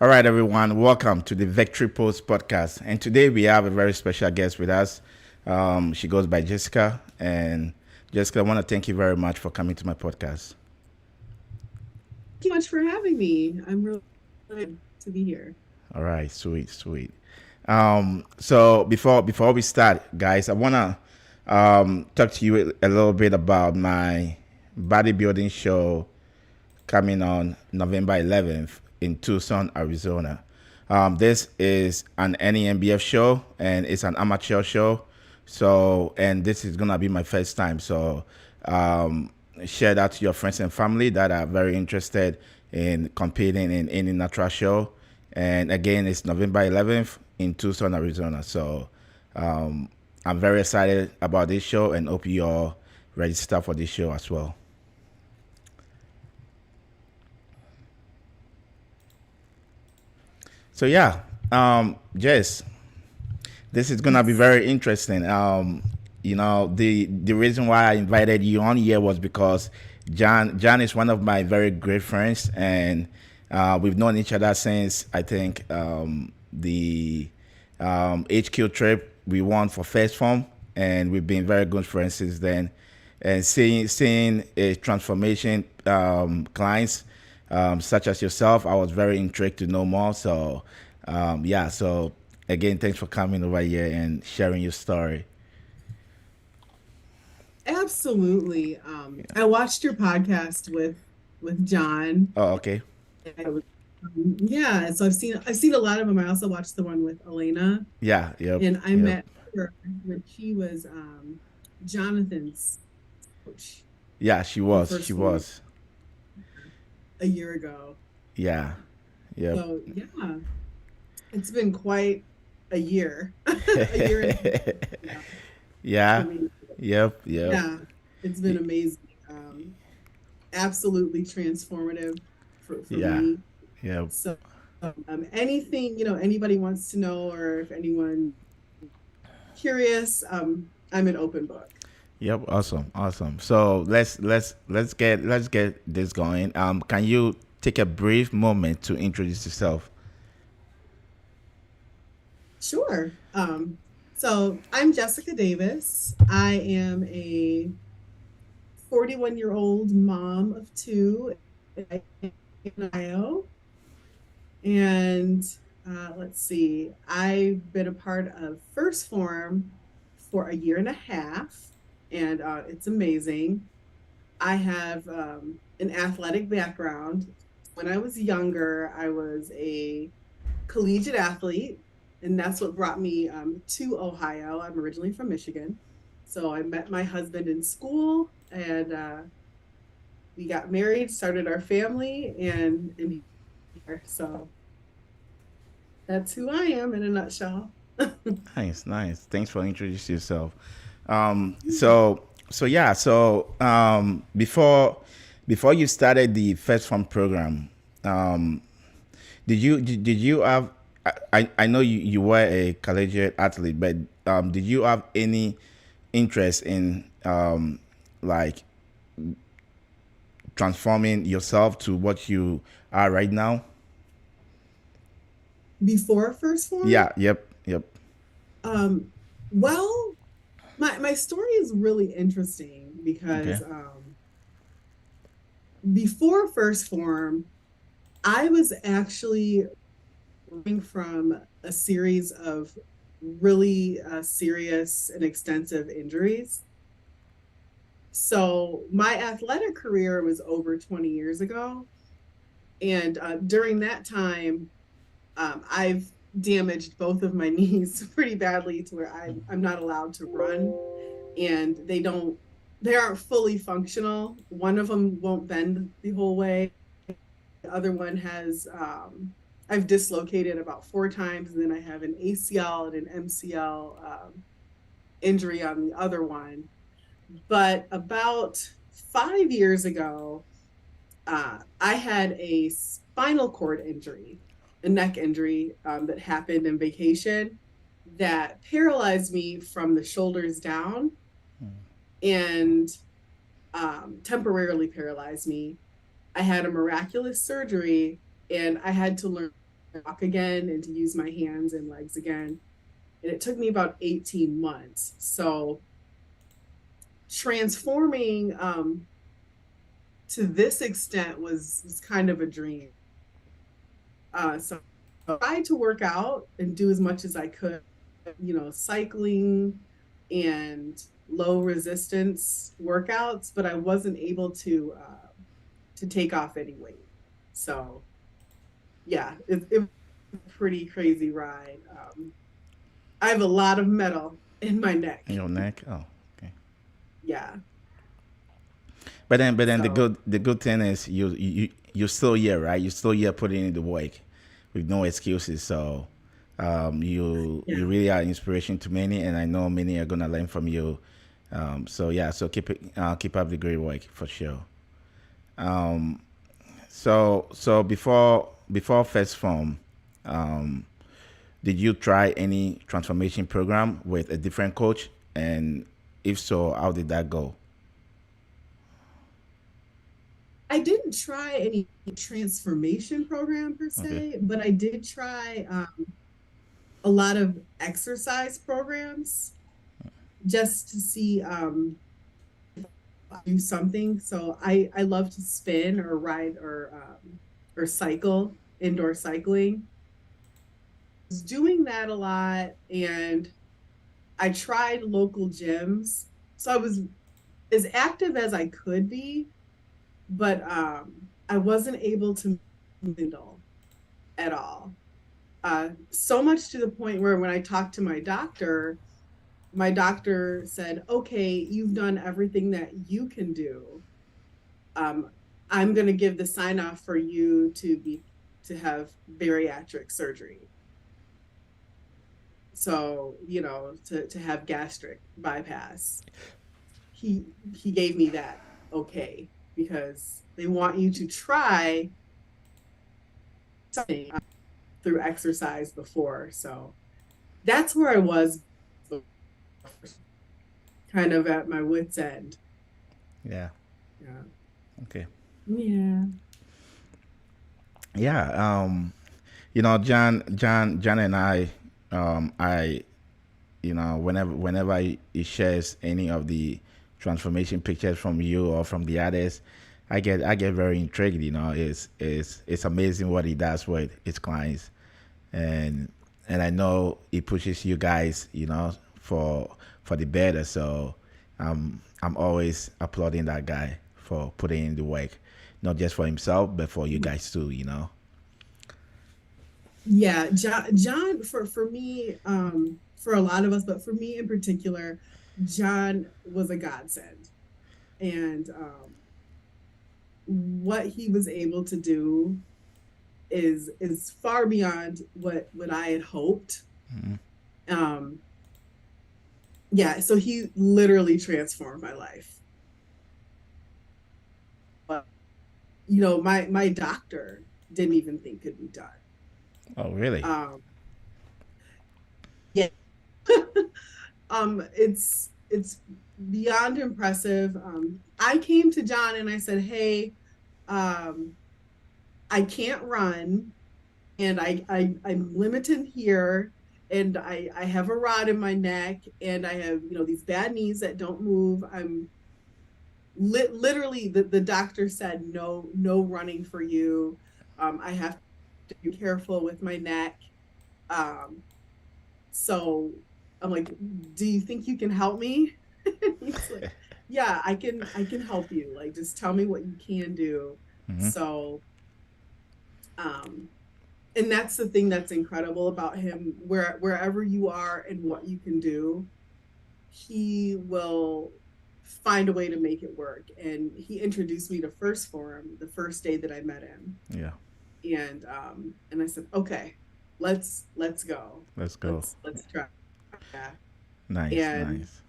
All right, everyone, welcome to the Victory Post podcast. And today we have a very special guest with us. She goes by Jessica. And Jessica, I want to thank you very much for coming to my podcast. Thank you much for having me. I'm really excited to be here. All right, sweet, sweet. So before we start, guys, I wanna talk to you a little bit about my bodybuilding show coming on November 11th in Tucson, Arizona. This is an NEMBF show and it's an amateur show. So, and this is gonna be my first time. So, um, share that to your friends and family that are very interested in competing in any natural show. And again, it's November 11th in Tucson, Arizona. So, um, I'm very excited about this show and hope you all register for this show as well. So yeah, Jess, this is gonna be Yes. very interesting. The reason why I invited you on here was because John is one of my very great friends, and we've known each other since I think the HQ trip we won for first form, and we've been very good friends since then. And seeing a transformation clients such as yourself, I was very intrigued to know more. So yeah, so again, thanks for coming over here and sharing your story. Absolutely. I watched your podcast with John. Oh, okay. I was, yeah, so I've seen a lot of them. I also watched the one with Elena, Yeah, yep, and I yep. met her when she was Jonathan's coach Yeah, in she first form was. a year ago. Yeah, yep. So yeah, it's been quite a year, a year and a half for Yeah, me. yep, yep. Yeah, it's been amazing. Absolutely transformative for Yeah, me. yep. So, anything, anybody wants to know, or if anyone curious, I'm an open book. Yep, awesome, awesome. So let's get this going. Can you take a brief moment to introduce yourself? Sure. So I'm Jessica Davis. I am a 41-year-old mom of two in Ohio. And let's see, I've been a part of First Form for a year and a half, and it's amazing. I have an athletic background. When I was younger, I was a collegiate athlete, and that's what brought me to Ohio. I'm originally from Michigan. So I met my husband in school, and we got married, started our family, and here. So that's who I am in a nutshell. Nice, nice. Thanks for introducing yourself. So yeah, so before you started the first fund program, um, did you have? I know you were a collegiate athlete, but did you have any interest in like transforming yourself to what you are right now? Before First Form, Yeah, yep, yep. um, well, my story is really interesting Okay. because before First Form, I was actually coming from a series of really serious and extensive injuries. So my athletic career was over 20 years ago. And during that time, I've damaged both of my knees pretty badly to where I'm not allowed to run, and they aren't fully functional. One of them won't bend the whole way. The other one has I've dislocated about four times, and then I have an ACL and an MCL injury on the other one. But about 5 years ago, I had a spinal cord injury, a neck injury that happened in vacation that paralyzed me from the shoulders down and temporarily paralyzed me. I had a miraculous surgery, and I had to learn. walk again and to use my hands and legs again. And it took me about 18 months. So transforming to this extent was kind of a dream. So I tried to work out and do as much as I could, cycling and low resistance workouts, but I wasn't able to take off any weight. So yeah, it was a pretty crazy ride. I have a lot of metal in my neck. In your neck. Oh, okay. Yeah. But then So the good thing is you're still here, right? You're still here putting in the work with no excuses. So you yeah. really are inspiration to many, and I know many are gonna learn from you. So yeah, so keep up the great work for sure. Um, so before first form, um, did you try any transformation program with a different coach? And if so, how did that go? I didn't try any transformation program per Okay. se, but I did try a lot of exercise programs just to see do something. So I love to spin or ride or cycle, indoor cycling. I was doing that a lot, and I tried local gyms. So I was as active as I could be, but I wasn't able to handle at all. So much to the point where when I talked to my doctor said, "Okay, you've done everything that you can do. Um, I'm going to give the sign off for you to have bariatric surgery. So to have gastric bypass." He gave me that okay because they want you to try something through exercise before. So that's where I was, kind of at my wits end. Yeah. Yeah. Okay. Yeah. Yeah. John and I, whenever he shares any of the transformation pictures from you or from the others, I get very intrigued. It's amazing what he does with his clients, and I know he pushes you guys, for the better. So I'm always applauding that guy for putting in the work, not just for himself but for you guys too. Yeah, John for me, for a lot of us, but for me in particular, John was a godsend. And what he was able to do is far beyond what I had hoped. Um, yeah, so he literally transformed my life. But my doctor didn't even think could be done. Oh, really? Um, yeah, it's beyond impressive. I came to John and I said, "Hey, um, I can't run, and I'm limited here, and I have a rod in my neck, and I have these bad knees that don't move. I'm literally the doctor said no running for you. I have to be careful with my neck. Um, so I'm like, do you think you can help me?" He's like, "Yeah, I can help you. Like, just tell me what you can do." Hmm. So um and that's the thing that's incredible about him. Wherever you are and what you can do, he will find a way to make it work. And he introduced me to First Forum the first day that I met him. Yeah. And I said, "Okay, let's go. Let's go. Let's try that." Nice, And nice.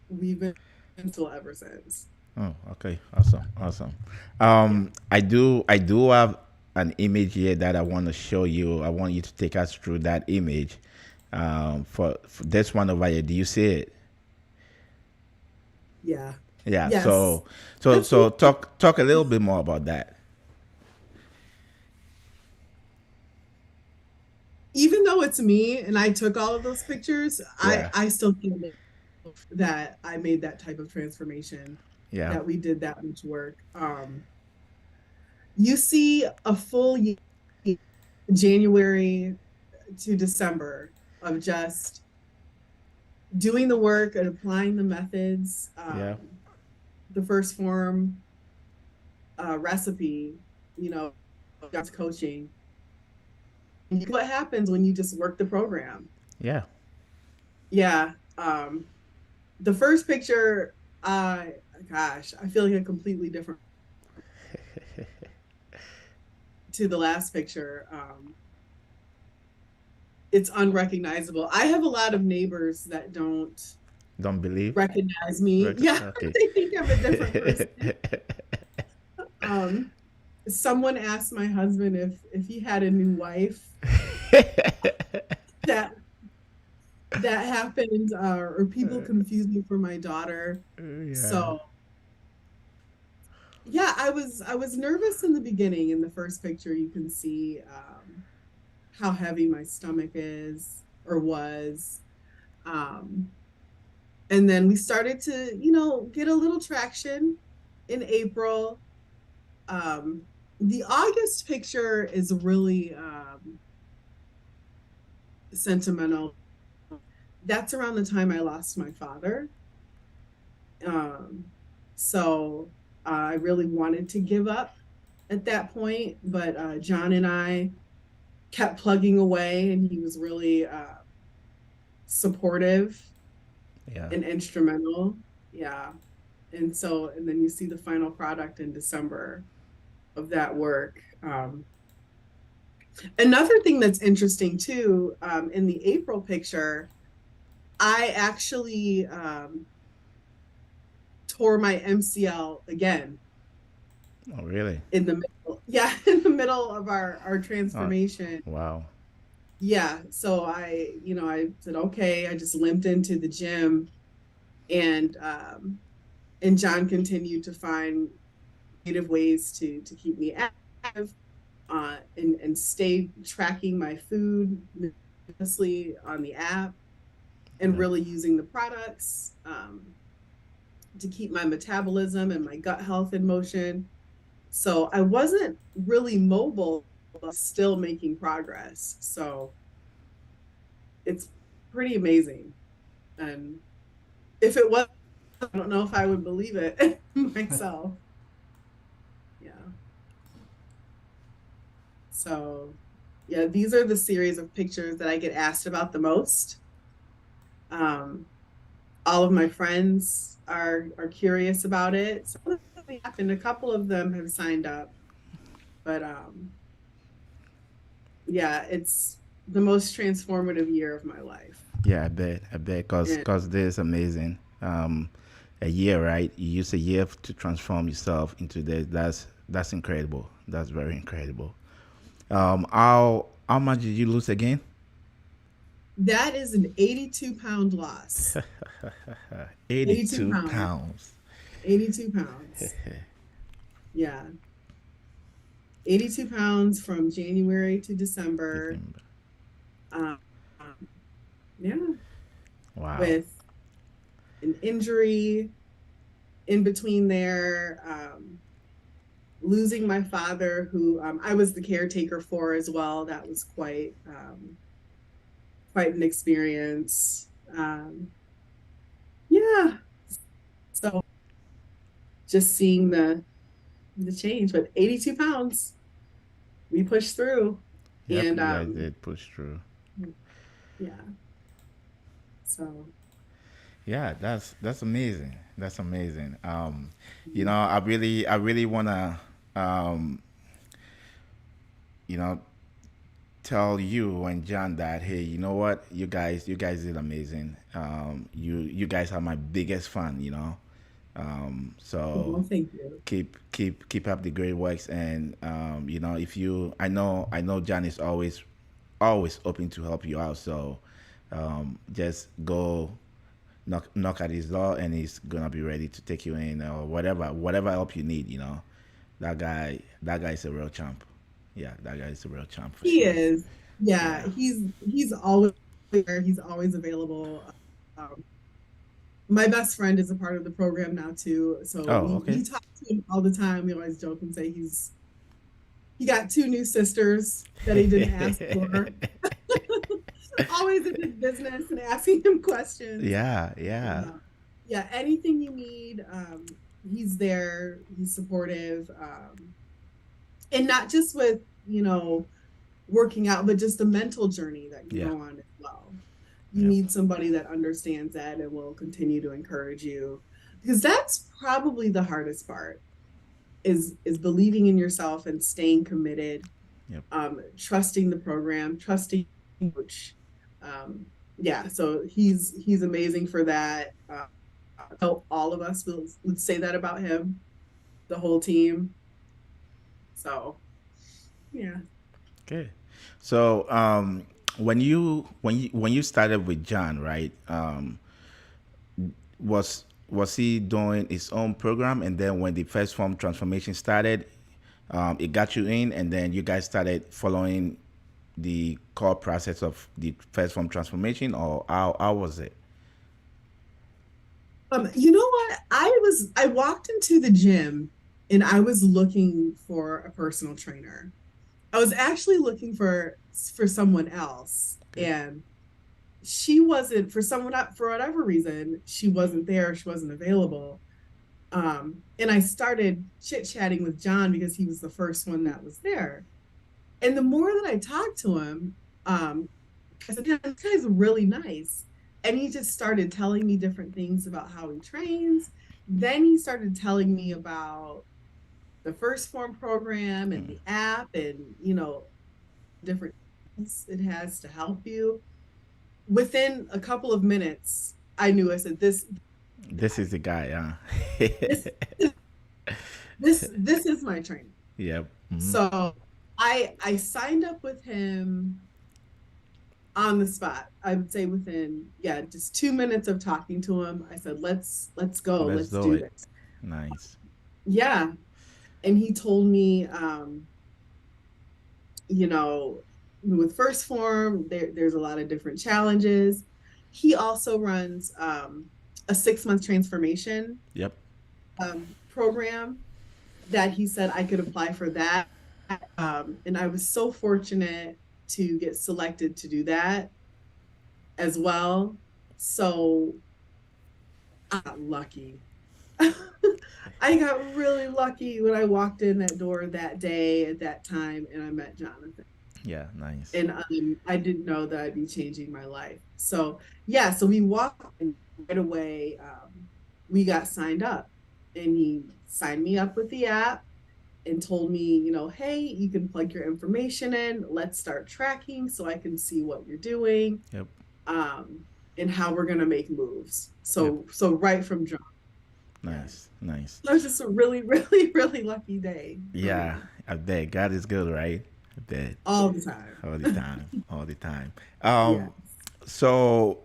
we've been until ever since. Oh, okay. Awesome, awesome. Yeah. I do have an image here that I want to show you. I want you to take us through that image. For this one over here, do you see it? Yeah. Yeah. Yes. So talk a little bit more about that. it's me and I took all of those pictures, Yeah. I still can't believe that I made that type of transformation, Yeah. that we did that much work. You see a full year, January to December, of just doing the work and applying the methods. Yeah. The first form recipe, you know, God's coaching. What happens when you just work the program? Yeah. Yeah. The first picture, gosh, I feel like a completely different to the last picture. It's unrecognizable. I have a lot of neighbors that don't Don't believe. recognize me. Rec- Yeah, Okay. they think I'm a different person. Um, Someone asked my husband if he had a new wife. That that happened, or people confuse me for my daughter. Yeah. So yeah, I was nervous in the beginning. In the first picture, you can see how heavy my stomach is or was. Um, and then we started to, get a little traction in April. Um, the August picture is really sentimental. That's around the time I lost my father. Um, so I really wanted to give up at that point, but Jon and I kept plugging away, and he was really supportive Yeah. and instrumental. Yeah. And then you see the final product in December of that work. Another thing that's interesting too, in the April picture, I actually tore my MCL again Oh, really? in the middle. Yeah, in the middle of our Oh, transformation. wow. Yeah. So I said, okay, I just limped into the gym, and Jon continued to find creative ways to keep me active, and stay tracking my food mostly on the app, and Yeah. really using the products to keep my metabolism and my gut health in motion. So I wasn't really mobile, but still making progress. So it's pretty amazing. And if it was, I don't know if I would believe it myself. Yeah. So yeah, these are the series of pictures that I get asked about the most. Um, all of my friends are curious about it. Some of them happened. A couple of them have signed up, but yeah, it's the most transformative year of my life. Yeah, I bet. I bet. And Cause this is amazing. A year, right? You use a year to transform yourself into this. That's incredible. That's very incredible. How much did you lose again? that is an 82-pound loss. 82 82 pounds. pounds. 82 pounds. Yeah. 82 pounds from January to December. December. Um, yeah. Wow. With an injury in between there, losing my father, who I was the caretaker for as well. That was quite an experience. Yeah. So just seeing the change, but 82 pounds, we pushed through. Yep, And you guys did push through. yeah, so Yeah, that's amazing. That's amazing. I really wanna um, you know, tell you and John that hey, you know what, you guys did amazing. You guys are my biggest fan. So well, thank you. keep up the great works, and if you I know John is always open to help you out. So just go knock at his door, and he's gonna be ready to take you in, or whatever help you need. That guy is a real champ. Yeah, that guy is a real champ for He sure. is. Yeah, Yeah. he's always there. He's always available. Um, my best friend is a part of the program now too, so Oh, we okay. talk to him all the time. We always joke and say he got two new sisters that he didn't ask for. Always in his business and asking him questions. Yeah, yeah, Uh, yeah, anything you need, he's there. He's supportive, and not just with working out, but just the mental journey that you yeah, go on as well. You yep, need somebody that understands that and will continue to encourage you, because that's probably the hardest part is believing in yourself and staying committed, yep. trusting the program, trusting coach. Um, yeah, so he's amazing for that. All of us would say that about him, the whole team. So yeah. Okay. So, when you started with John, right? Was he doing his own program, and then when the first form transformation started, it got you in, and then you guys started following the core process of the first form transformation, or how was it? You know what? I walked into the gym and I was looking for a personal trainer. I was actually looking for someone else, Okay. and she wasn't, for whatever reason, she wasn't there, she wasn't available. And I started chit-chatting with John because he was the first one that was there. And the more that I talked to him, I said, yeah, this guy's really nice. And he just started telling me different things about how he trains. Then he started telling me about the first form program and the app and, different things it has to help you. Within a couple of minutes, I knew. I said, This is the guy, huh? this, this is my trainer. Yep. Hmm. So I signed up with him on the spot. I would say within, yeah, just 2 minutes of talking to him, I said, let's go, Let's let's do do it. this. Nice. Yeah. And he told me, you know, with first form, there's a lot of different challenges. He also runs a 6 month transformation Yep. program that he said I could apply for that. And I was so fortunate to get selected to do that as well. So I got lucky. I got really lucky when I walked in that door that day at that time and I met Jonathan. Yeah. Nice. And I didn't know that I'd be changing my life. So, yeah, so we walked in right away. We got signed up and he signed me up with the app and told me, hey, you can plug your information in. Let's start tracking so I can see what you're doing, Yep. um, and how we're gonna make moves. Yep. So right from jump, yeah. Nice. Nice. That was just a really, really, really lucky day for Yeah. me. I bet God is good, right? I bet. All the time. All the time. All the time. Yeah. So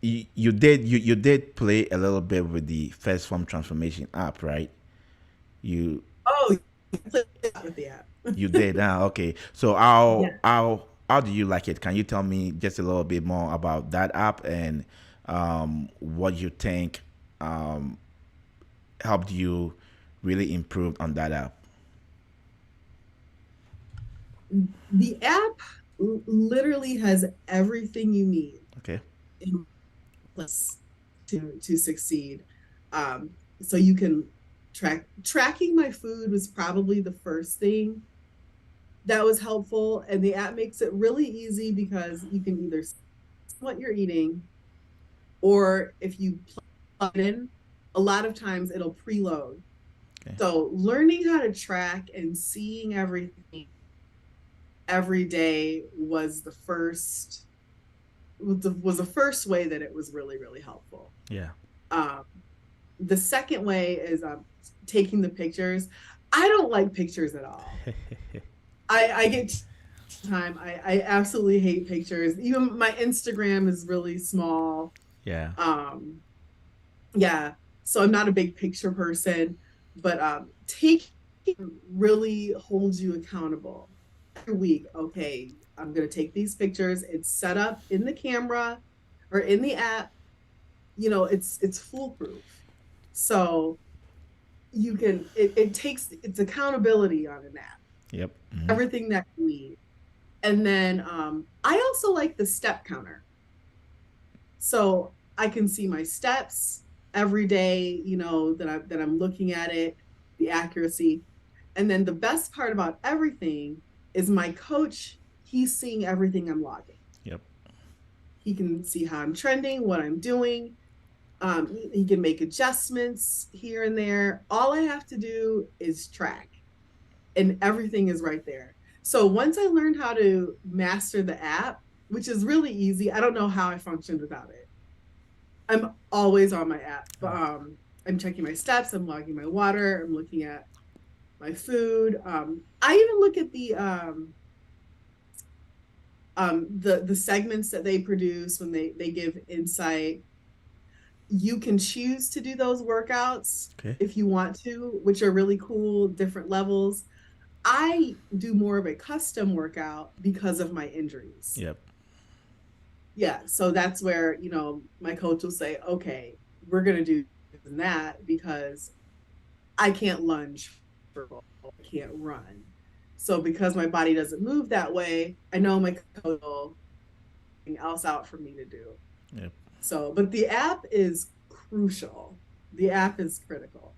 you did play a little bit with the first form transformation app, right? You Oh, with the app. you did. Okay. So Yeah. how do you like it? Can you tell me just a little bit more about that app and what you think um, helped you really improve on that app? The app literally has everything you need Okay. in place to succeed. So you can tracking my food was probably the first thing that was helpful, and the app makes it really easy because you can either see what you're eating, or if you plug it in, a lot of times it'll preload. Okay. So learning how to track and seeing everything every day was the first way that it was really, really helpful. Yeah. Um, the second way is taking the pictures. I don't like pictures at all. I get time. I absolutely hate pictures. Even my Instagram is really small. Yeah. Um, yeah, so I'm not a big picture person, but taking really holds you accountable. week, okay, I'm going to take these pictures. It's set up in the camera or in the app. It's foolproof. So you can it takes it's accountability on an app, Yep. Hmm. everything that you need. And then I also like the step counter. So I can see my steps every day, that I'm looking at it, the accuracy. And then the best part about everything is my coach, he's seeing everything I'm logging. Yep. He can see how I'm trending, what I'm doing. He can make adjustments here and there. All I have to do is track, and everything is right there. So once I learned how to master the app, which is really easy, I don't know how I functioned without it. I'm always on my app. But I'm checking my steps, I'm logging my water, I'm looking at my food. I even look at the segments that they produce when they give insight. You can choose to do those workouts Okay. if you want to, which are really cool, different levels. I do more of a custom workout because of my injuries. Yep. Yeah, so that's where, my coach will say, okay, we're going to do that because I can't lunge, I can't run. So because my body doesn't move that way, I know my coach will something else out for me to do. Yep. So, but the app is crucial. The app is critical.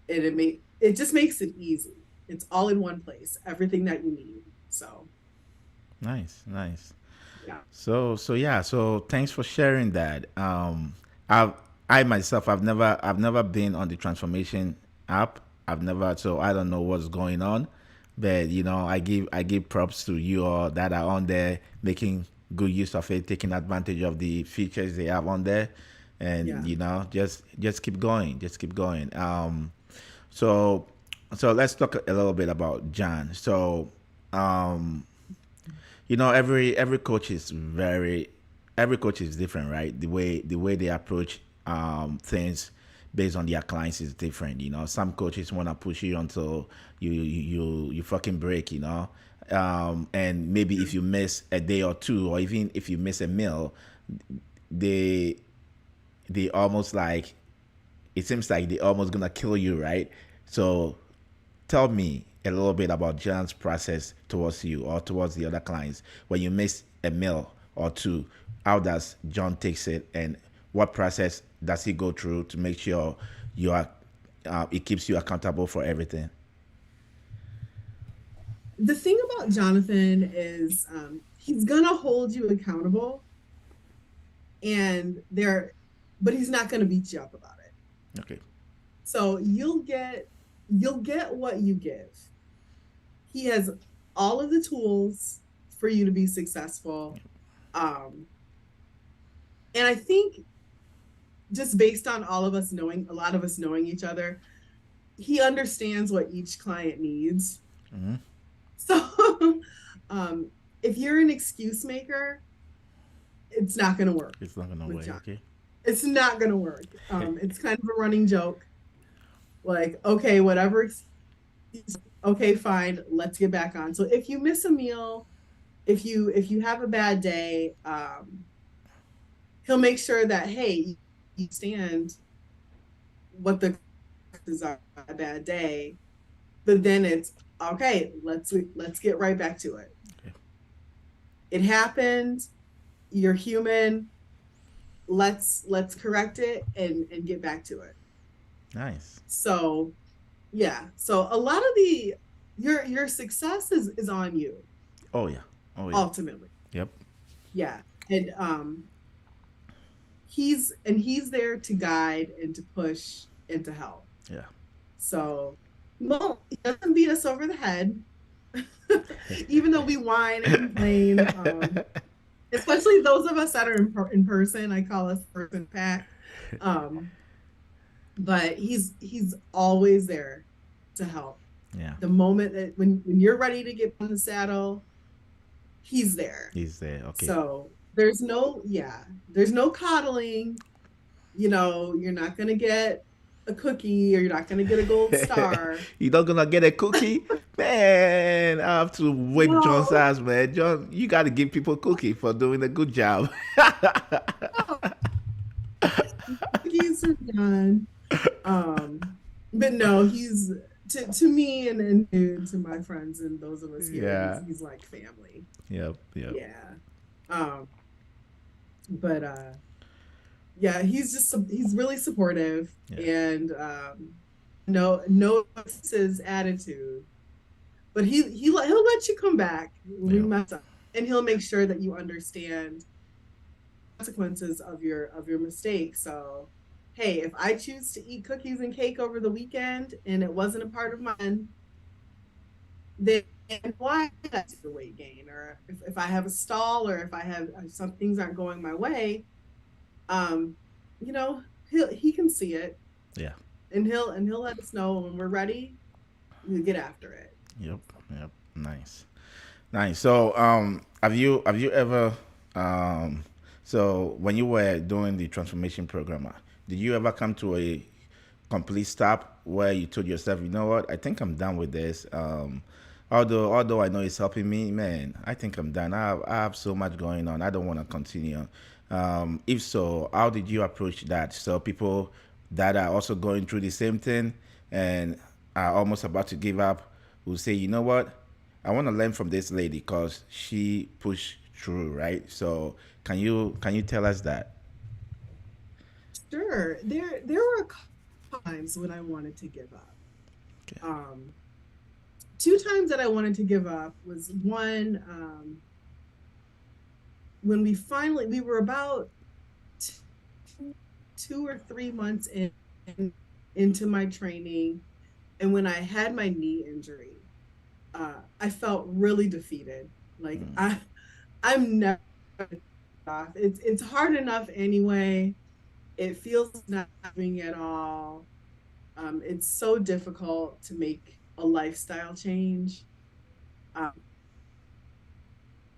It just makes it easy. It's all in one place, everything that you need. So, Nice. Nice. yeah. So yeah, so thanks for sharing that. I've I myself I've never been on the transformation app. I've never, so I don't know what's going on, but I give props to you all that are on there making good use of it, taking advantage of the features they have on there, and Yeah. just keep going, just keep going. So so let's talk a little bit about John. So um every coach is every coach is different, right? The way they approach things based on their clients is different. Some coaches want to push you until you fucking break. And maybe if you miss a day or two, or even if you miss a meal, they they almost like it seems like they almost gonna kill you, right? So tell me a little bit about John's process towards you or towards the other clients when you miss a meal or two. How does John takes it, and what process does he go through to make sure you are it keeps you accountable for everything? The thing about Jonathan is he's going to hold you accountable, and but he's not going to beat you up about it. Okay. So you'll get what you give. He has all of the tools for you to be successful. Um, and I think just based on a lot of us knowing each other, he understands what each client needs. Mm-hmm. So um, if you're an excuse maker, it's not going to work It's not gonna with work. John. Okay. It's not going to work. It's kind of a running joke. Like, okay, whatever okay, fine, let's get back on. So if you miss a meal, if you have a bad day, he'll make sure that, hey, you stand what the is a bad day, but then it's okay, let's get right back to it. Okay. It happened, you're human, let's correct it and get back to it. Nice. So yeah, so a lot of the your success is on you Oh yeah. Oh yeah. ultimately. Yep. Yeah. And he's there to guide and to push and to help. Yeah. So he doesn't beat us over the head, even though we whine and complain. Especially those of us that are in person. I call us person pack. Um, but he's always there to help. Yeah. The moment that when you're ready to get on the saddle, he's there. He's there. Okay. So there's no coddling. You're not gonna get a cookie or you're not going to get a gold star. You're not gonna get a cookie, man. I have to whip John's No, ass, man. John, you got to give people cookie for doing a good job. no, cookies are done. Um, but no, he's to me and to my friends and those of us here, Yeah. he's like family. Yep. Yep. Yeah. Um, but yeah, he's really supportive Yeah. and no his attitude, but he'll let you come back when we Yeah. mess up, and he'll make sure that you understand consequences of your mistake. So, hey, if I choose to eat cookies and cake over the weekend and it wasn't a part of mine, then why did I do the weight gain? Or if I have a stall or if I have some things aren't going my way, um, you know, he can see it Yeah. and he'll let us know when we're ready. We get after it. Yep. Yep. Nice. Nice. So, have you ever, um, so when you were doing the transformation program, did you ever come to a complete stop where you told yourself, you know what, I think I'm done with this. Although I know it's helping me, man, I think I'm done. I have so much going on. I don't want to continue. If so, how did you approach that? So people that are also going through the same thing and are almost about to give up will say, you know what, I want to learn from this lady because she pushed through, right? So can you tell us that? Sure. There were times when I wanted to give up. Okay. Um, two times that I wanted to give up was one when we were about two, 2 or 3 months into my training, and when I had my knee injury, I felt really defeated. Like I'm never off. It's hard enough anyway. It feels not doing at all. It's so difficult to make a lifestyle change. Um,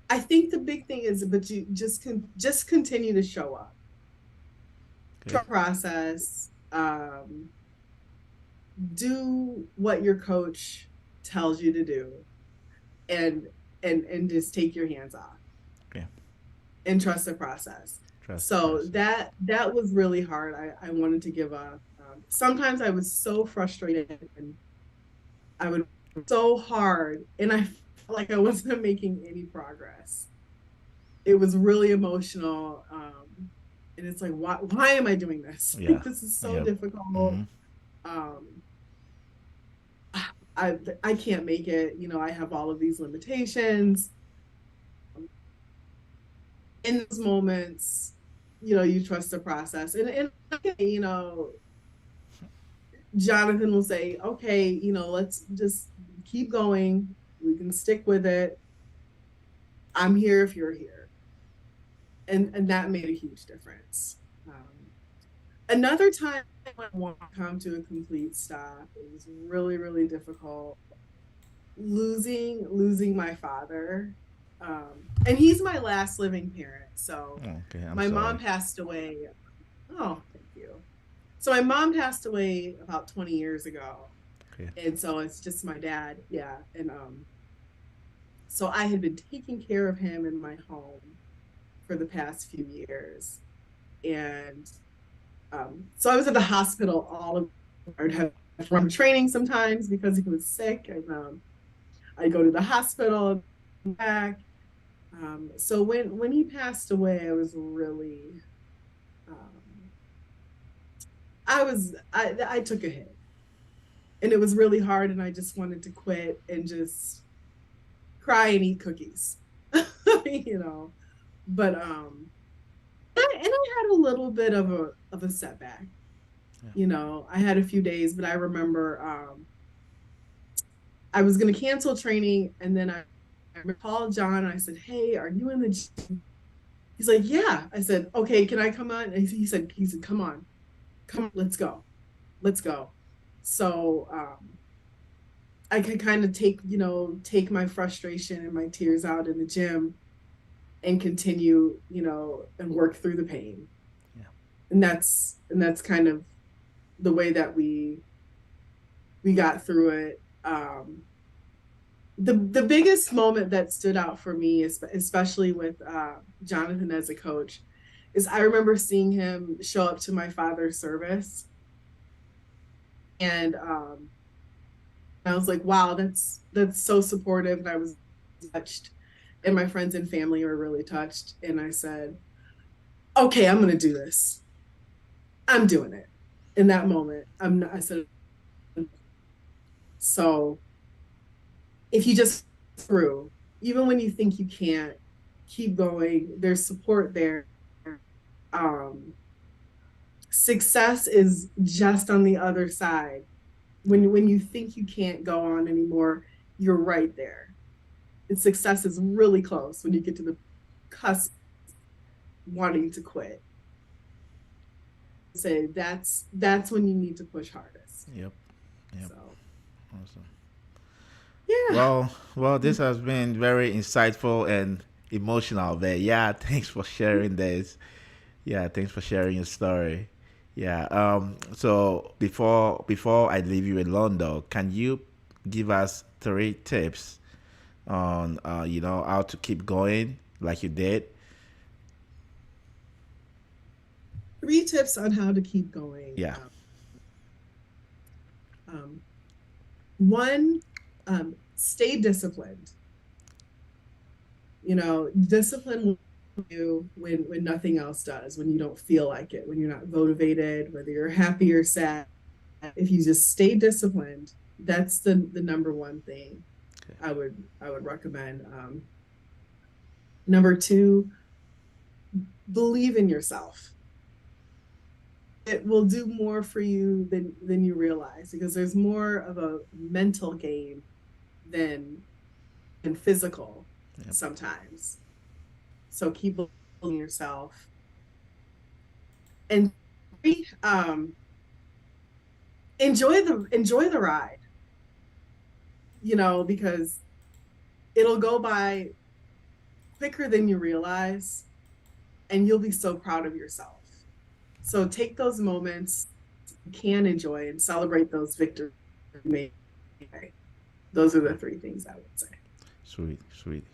I think the big thing is, but you just continue to show up, Okay. process, do what your coach tells you to do, and and just take your hands off Okay. and trust the process. Trust the So process. that was really hard. I wanted to give up. Sometimes I was so frustrated and I would so hard and I felt like I wasn't making any progress. It was really emotional. And it's like, why am I doing this? Yeah. Like, this is so Yep. difficult. Mm-hmm. Um, I can't make it. You know, I have all of these limitations. In those moments, you know, you trust the process. And you know, Jonathan will say, okay, you know, let's just keep going. We can stick with it. I'm here if you're here. And that made a huge difference. Another time when I want to come to a complete stop, it was really, really difficult. Losing my father. And he's my last living parent. So Okay. I'm my mom sorry. passed away. Oh, thank you. So my mom passed away about 20 years ago. Okay. And so it's just my dad. Yeah. And so I had been taking care of him in my home for the past few years. And so I was at the hospital all of I'd have from training sometimes because he was sick. And I go to the hospital and back. So when he passed away, I was really um, I took a hit and it was really hard and I just wanted to quit and just cry and eat cookies. You know. But I had a little bit of a setback. Yeah. You know, I had a few days, but I remember I was going to cancel training, and then I called John and I said, "Hey, are you in the gym?" He's like, "Yeah." I said, "Okay, can I come on?" And he said, come on, let's go, let's go." So I could kind of take my frustration and my tears out in the gym and continue, and work through the pain. Yeah. And that's kind of the way that we got through it. The biggest moment that stood out for me, especially with Jonathan as a coach, is I remember seeing him show up to my father's service, and I was like, wow, that's so supportive, and I was touched, and my friends and family were really touched, and I said, okay, I'm gonna do this. I'm doing it. In that moment, I said, so if you just through, even when you think you can't, keep going. There's support there. Um, Success is just on the other side. When you think you can't go on anymore, you're right there. And success is really close when you get to the cusp wanting to quit. Say that's when you need to push hardest. Yep. Yep. So Awesome. yeah. Well, this has been very insightful and emotional. But yeah, thanks for sharing this. Yeah, thanks for sharing your story. Yeah. So before I leave you alone, though, can you give us 3 tips on how to keep going like you did? 3 tips on how to keep going. Yeah. Um, One, stay disciplined. Discipline will you when nothing else does, when you don't feel like it, when you're not motivated, whether you're happy or sad. If you just stay disciplined, that's the number one thing Okay. I would recommend. Number two, believe in yourself. It will do more for you than you realize, because there's more of a mental game than physical Yep. sometimes. So keep believing in yourself. And three, enjoy the ride, because it'll go by quicker than you realize, and you'll be so proud of yourself. So take those moments you can enjoy and celebrate those victories. Those are the 3 things I would say. Sweet, sweet.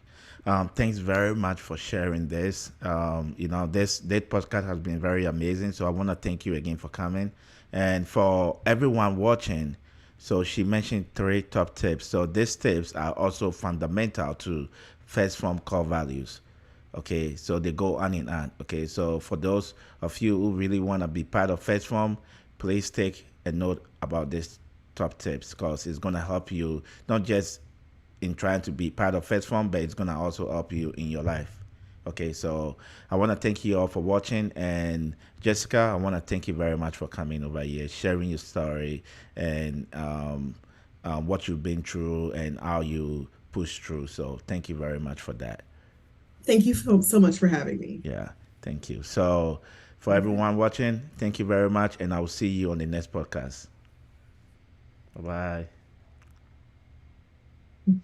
Thanks very much for sharing this. This that podcast has been very amazing. So I want to thank you again for coming, and for everyone watching. So she mentioned 3 top tips. So these tips are also fundamental to first form core values. Okay, so they go hand in hand. Okay, so for those of you who really want to be part of first form, please take a note about this top tips, because it's going to help you not just in trying to be part of First Form, but it's gonna also help you in your life. Okay, so I want to thank you all for watching, and Jessica, I want to thank you very much for coming over here, sharing your story, and what you've been through and how you push through. So thank you very much for that. Thank you so much for having me. Yeah, thank you. So for Okay. everyone watching, thank you very much, and I will see you on the next podcast. Bye bye.